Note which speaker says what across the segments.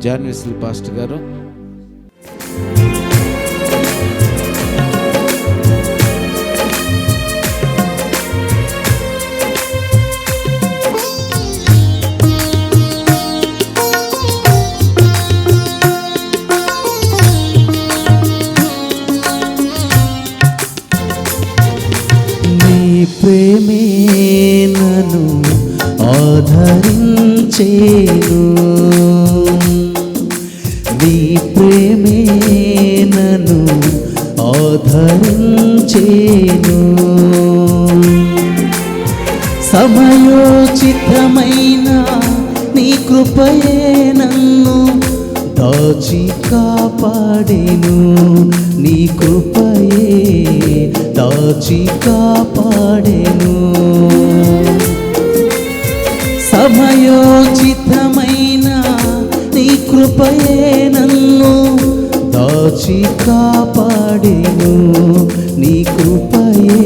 Speaker 1: John Wesley pastor గారు.
Speaker 2: ప్రేమే నన్ను ఆదరించేను, నీ ప్రేమే నన్ను ఆదరించేను. సమయోచితమైన నీ కృపయే నన్ను దాచి కాపాడెను, నీ కృపయే దాచి కాపాడెను. సమయోచితమైన నీ కృపయే నన్ను దాచి కాపాడెను, నీ కృపయే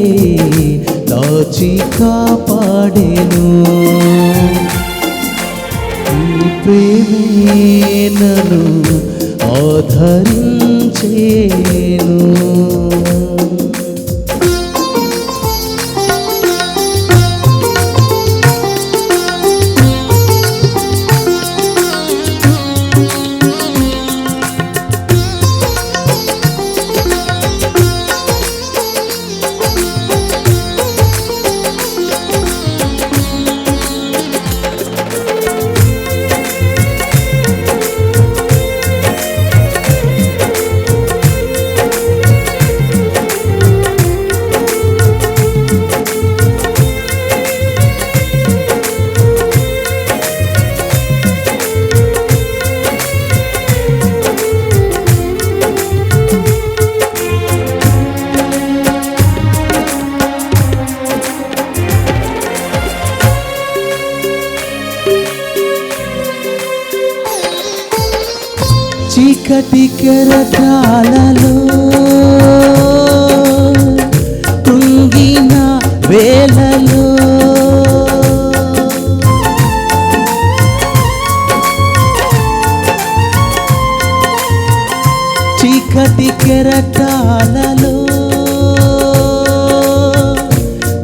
Speaker 2: దాచి కాపాడెను. నీ ప్రేమే నన్ను ఆదరించేను. చీకటి కెరటాలలో కుంగిన వేళలో చీకటి కెరటాలలో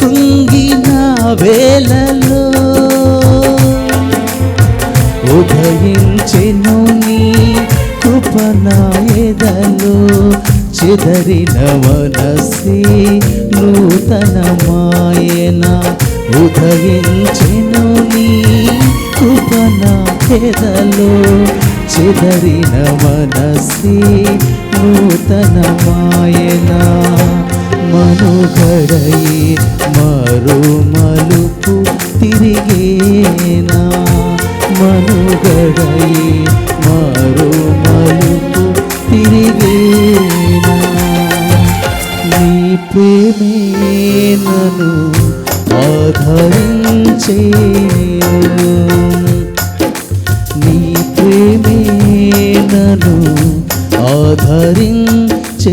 Speaker 2: కుంగిన వేళలో ఉదయించెను నీ కృప నా ఎదలో, చెదరిన మనసే నూతనమాయన. ఉదయించెను నీ కృప నా ఎదలో, చెదరిన మనసే నూతనమాయన. మనుగడయే మరో మలుపు తిరిగేనా, మనుగడయే మరో మలుపు తిరిగేనా. నీ ప్రేమే నన్ను ఆదరించేను, నీ ప్రేమే నన్ను ఆదరించేను.